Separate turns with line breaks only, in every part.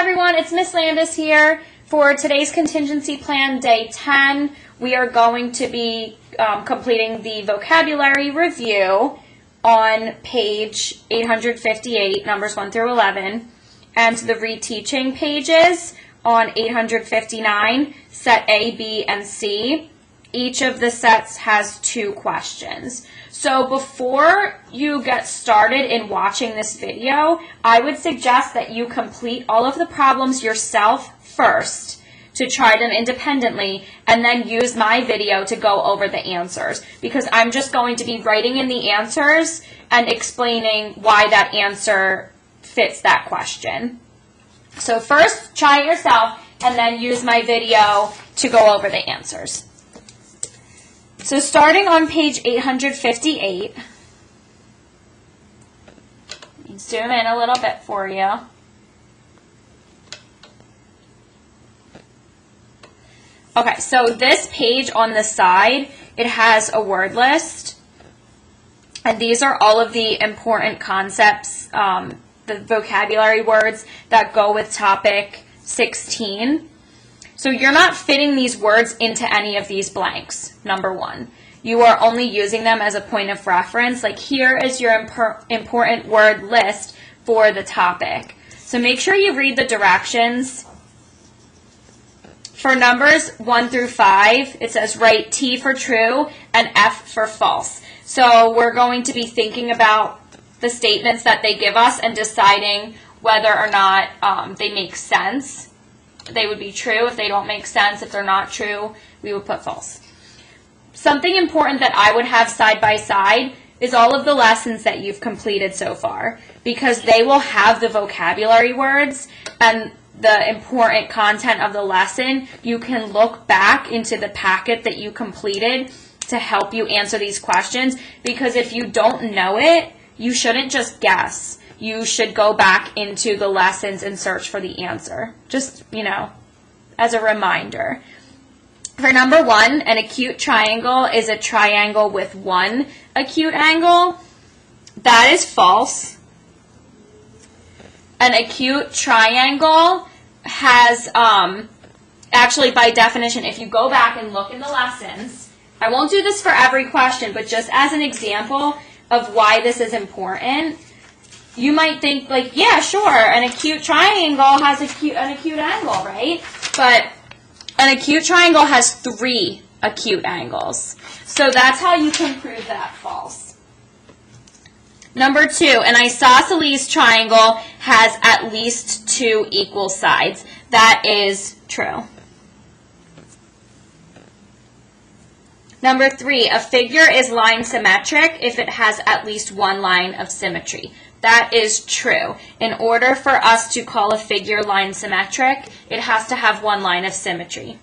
everyone, it's Miss Landis here. For today's contingency plan, day 10, we are going to be completing the vocabulary review on page 858, numbers 1 through 11, and the reteaching pages on 859, set A, B, and C. Each of the sets has 2 questions. So before you get started in watching this video, I would suggest that you complete all of the problems yourself first to try them independently, and then use my video to go over the answers, because I'm just going to be writing in the answers and explaining why that answer fits that question. So first, try it yourself, and then use my video to go over the answers. So starting on page 858, let me zoom in a little bit for you. Okay, so this page on the side, it has a word list, and these are all of the important concepts, the vocabulary words that go with topic 16. So you're not fitting these words into any of these blanks, number 1. You are only using them as a point of reference. Like, here is your important word list for the topic. So make sure you read the directions. For numbers 1 through 5, it says write T for true and F for false. So we're going to be thinking about the statements that they give us and deciding whether or not they make sense. They would be true if they don't make sense. If they're not true, we would put false. Something important that I would have side by side is all of the lessons that you've completed so far, because they will have the vocabulary words and the important content of the lesson. You can look back into the packet that you completed to help you answer these questions, because if you don't know it, you shouldn't just guess. You should go back into the lessons and search for the answer. Just, as a reminder. For number 1, an acute triangle is a triangle with one acute angle. That is false. An acute triangle has, actually by definition, if you go back and look in the lessons, I won't do this for every question, but just as an example of why this is important, you might think, like, yeah, sure, an acute triangle has an acute angle, right? But an acute triangle has 3 acute angles. So that's how you can prove that false. Number 2, an isosceles triangle has at least 2 equal sides. That is true. Number 3, a figure is line symmetric if it has at least 1 line of symmetry. That is true. In order for us to call a figure line symmetric, it has to have 1 line of symmetry.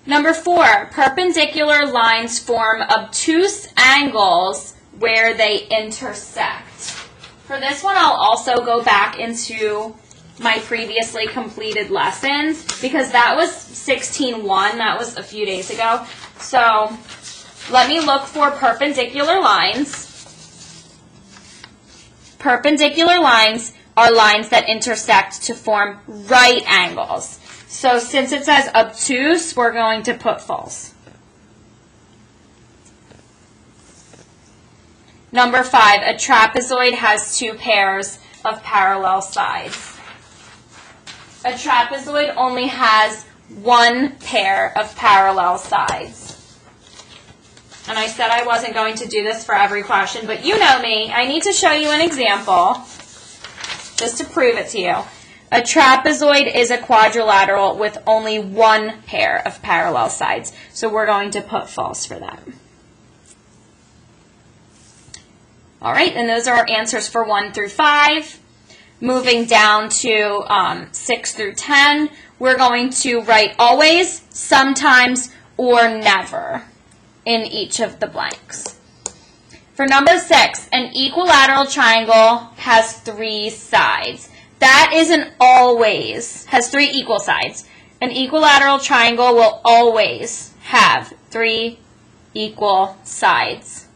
Number 4, perpendicular lines form obtuse angles where they intersect. For this one, I'll also go back into my previously completed lessons, because that was 16.1. That was a few days ago. So let me look for perpendicular lines. Perpendicular lines are lines that intersect to form right angles. So since it says obtuse, we're going to put false. Number 5, a trapezoid has 2 pairs of parallel sides. A trapezoid only has 1 pair of parallel sides. And I said I wasn't going to do this for every question, but you know me. I need to show you an example just to prove it to you. A trapezoid is a quadrilateral with only 1 pair of parallel sides. So we're going to put false for that. All right, and those are our answers for 1 through 5. Moving down to 6 through 10, we're going to write always, sometimes, or never in each of the blanks. For number 6, an equilateral triangle has 3 sides. That isn't always, has 3 equal sides. An equilateral triangle will always have 3 equal sides.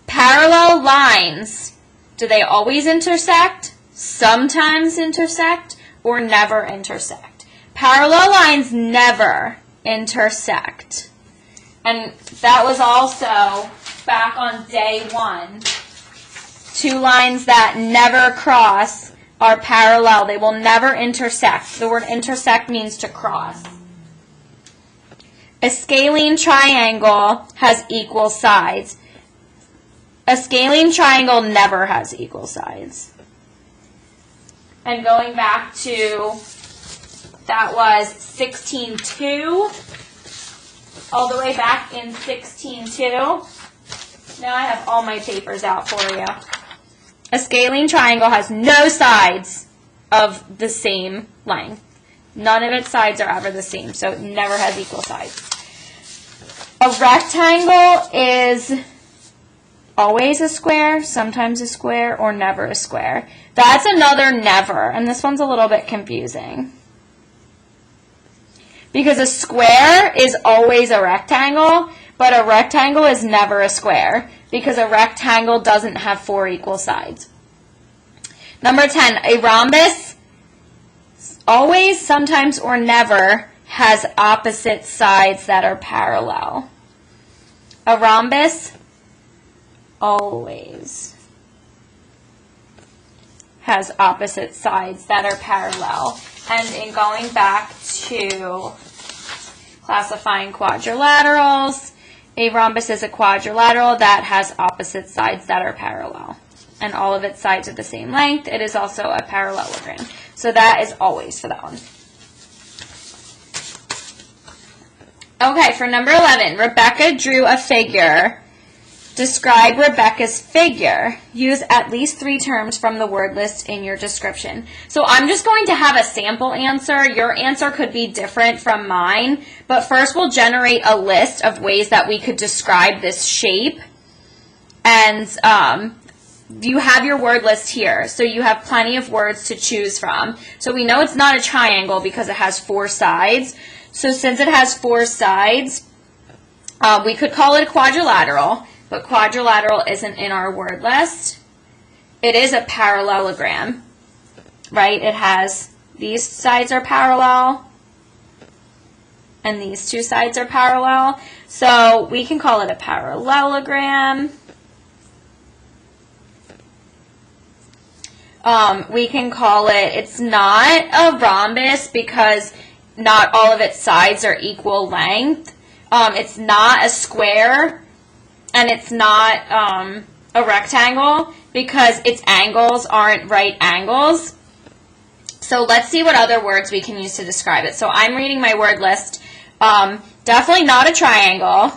Parallel lines, do they always intersect? sometimes intersect, or never intersect. Parallel lines never intersect. And that was also back on day 1. 2 lines that never cross are parallel. They will never intersect. The word intersect means to cross. A scalene triangle has equal sides. A scalene triangle never has equal sides. And going back to, that was 16.2, all the way back in 16.2. Now I have all my papers out for you. A scalene triangle has no sides of the same length. None of its sides are ever the same, so it never has equal sides. A rectangle is always a square, sometimes a square, or never a square. That's another never, and this one's a little bit confusing. Because a square is always a rectangle, but a rectangle is never a square, because a rectangle doesn't have 4 equal sides. Number 10, a rhombus always, sometimes, or never has opposite sides that are parallel. A rhombus always has opposite sides that are parallel. And in going back to classifying quadrilaterals, a rhombus is a quadrilateral that has opposite sides that are parallel. And all of its sides are the same length. It is also a parallelogram. So that is always for that one. Okay, for number 11, Rebecca drew a figure. Describe Rebecca's figure. Use at least 3 terms from the word list in your description. So I'm just going to have a sample answer. Your answer could be different from mine. But first we'll generate a list of ways that we could describe this shape. And you have your word list here. So you have plenty of words to choose from. So we know it's not a triangle because it has 4 sides. So since it has 4 sides, we could call it a quadrilateral. But quadrilateral isn't in our word list. It is a parallelogram, right? It has, these sides are parallel, and these 2 sides are parallel. So we can call it a parallelogram. We can call it, it's not a rhombus because not all of its sides are equal length. It's not a square. And it's not a rectangle because its angles aren't right angles. So let's see what other words we can use to describe it. So I'm reading my word list. Definitely not a triangle.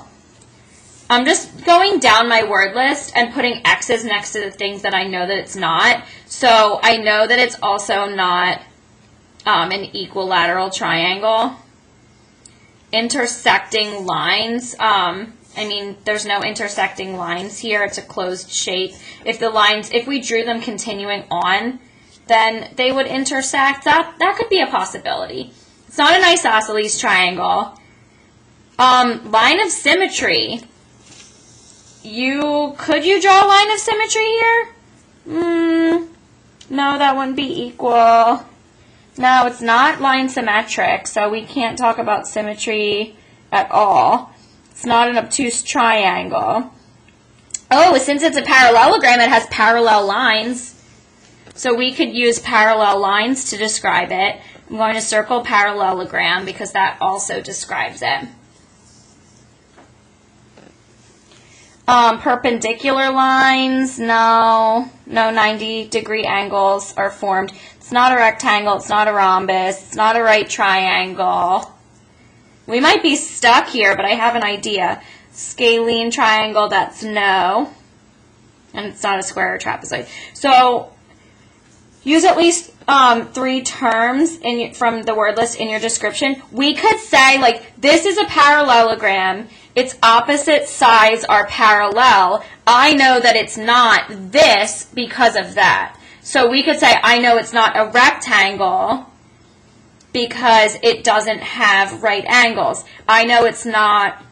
I'm just going down my word list and putting X's next to the things that I know that it's not. So I know that it's also not an equilateral triangle. Intersecting lines. I mean, there's no intersecting lines here. It's a closed shape. If we drew them continuing on, then they would intersect. That could be a possibility. It's not an isosceles triangle. Line of symmetry. Could you draw a line of symmetry here? No, that wouldn't be equal. No, it's not line symmetric, so we can't talk about symmetry at all. It's not an obtuse triangle. Oh, since it's a parallelogram, it has parallel lines. So we could use parallel lines to describe it. I'm going to circle parallelogram because that also describes it. Perpendicular lines, no 90-degree angles are formed. It's not a rectangle, it's not a rhombus, it's not a right triangle. We might be stuck here, but I have an idea. Scalene triangle, that's no. And it's not a square or trapezoid. So use at least 3 terms from the word list in your description. We could say, like, this is a parallelogram. Its opposite sides are parallel. I know that it's not this because of that. So we could say, I know it's not a rectangle because it doesn't have right angles. I know it's not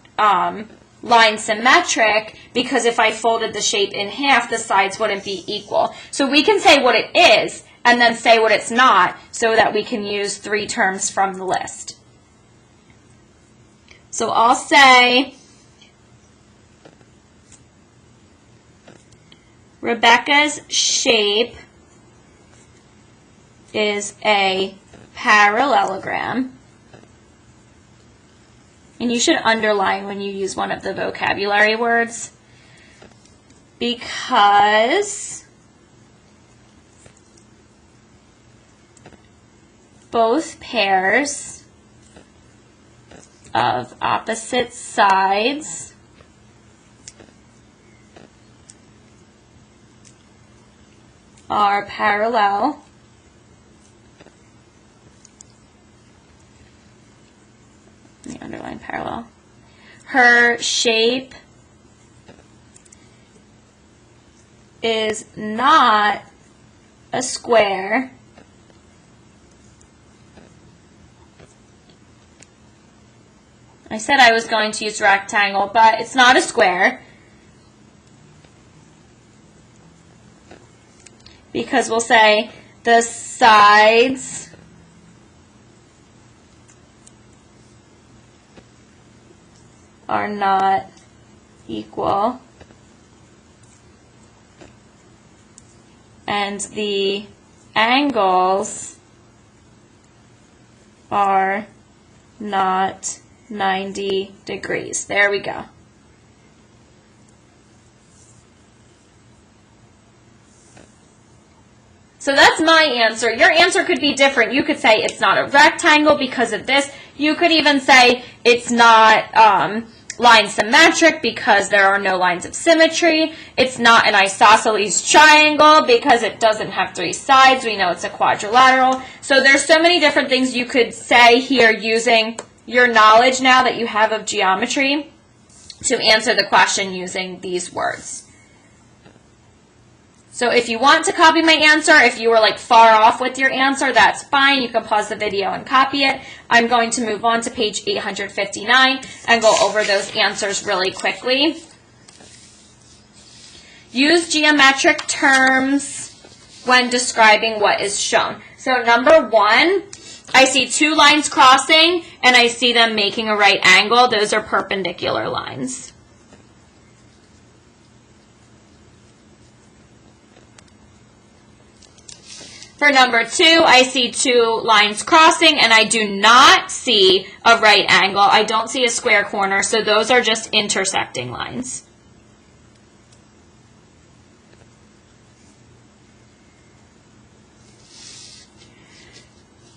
line symmetric because if I folded the shape in half, the sides wouldn't be equal. So we can say what it is, and then say what it's not so that we can use 3 terms from the list. So I'll say Rebecca's shape is a parallelogram. And you should underline when you use one of the vocabulary words, because both pairs of opposite sides are parallel. Let me underline parallel. Her shape is not a square. I said I was going to use rectangle, but it's not a square, because we'll say the sides are not equal, and the angles are not 90 degrees. There we go. So that's my answer. Your answer could be different. You could say it's not a rectangle because of this. You could even say it's not line symmetric because there are no lines of symmetry. It's not an isosceles triangle because it doesn't have 3 sides. We know it's a quadrilateral. So there's so many different things you could say here using your knowledge now that you have of geometry to answer the question using these words. So if you want to copy my answer, if you were like far off with your answer, that's fine. You can pause the video and copy it. I'm going to move on to page 859 and go over those answers really quickly. Use geometric terms when describing what is shown. So number 1, I see 2 lines crossing and I see them making a right angle. Those are perpendicular lines. For number 2, I see 2 lines crossing and I do not see a right angle. I don't see a square corner, so those are just intersecting lines.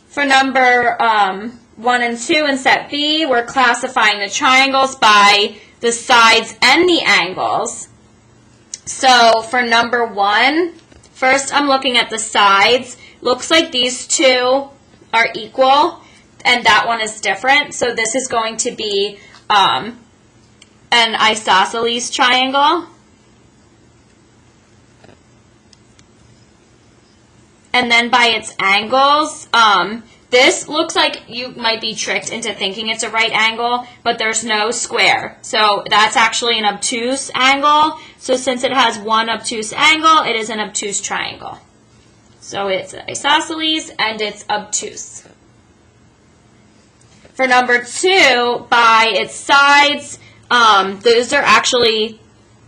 For number 1 and 2 in set B, we're classifying the triangles by the sides and the angles. So for number 1, first I'm looking at the sides. Looks like these 2 are equal and that one is different. So this is going to be an isosceles triangle. And then by its angles, this looks like you might be tricked into thinking it's a right angle, but there's no square. So that's actually an obtuse angle. So since it has one obtuse angle, it is an obtuse triangle. So it's isosceles and it's obtuse. For number 2, by its sides, those are actually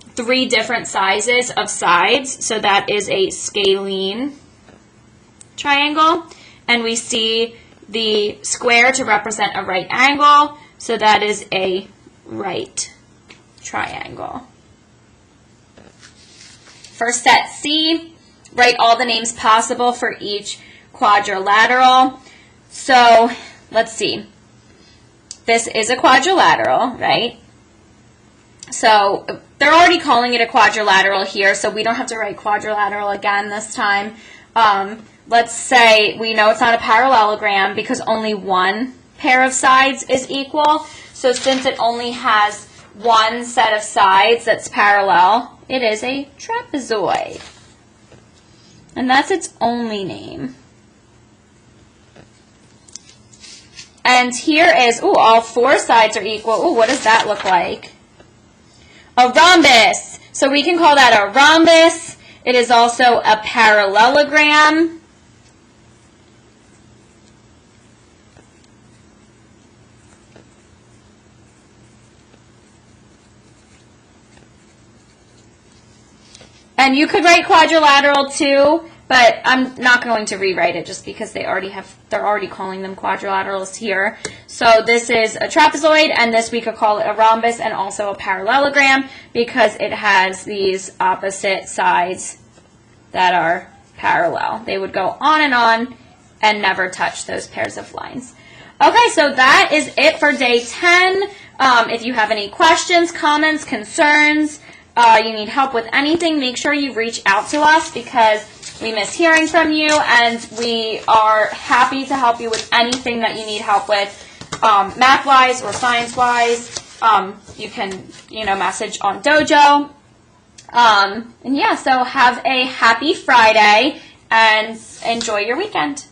3 different sizes of sides. So that is a scalene triangle, and we see the square to represent a right angle, so that is a right triangle. For set C, write all the names possible for each quadrilateral. So let's see. This is a quadrilateral, right? So they're already calling it a quadrilateral here, so we don't have to write quadrilateral again this time. Let's say we know it's not a parallelogram because only one pair of sides is equal. So since it only has one set of sides that's parallel, it is a trapezoid. And that's its only name. And here is, all 4 sides are equal. What does that look like? A rhombus. So we can call that a rhombus. It is also a parallelogram. And you could write quadrilateral too, but I'm not going to rewrite it just because they're already calling them quadrilaterals here. So this is a trapezoid, and this we could call it a rhombus and also a parallelogram because it has these opposite sides that are parallel. They would go on and never touch those pairs of lines. Okay, so that is it for day 10. If you have any questions, comments, concerns, you need help with anything, make sure you reach out to us because we miss hearing from you, and we are happy to help you with anything that you need help with, math-wise or science-wise. You can, message on Dojo. And yeah, so have a happy Friday and enjoy your weekend.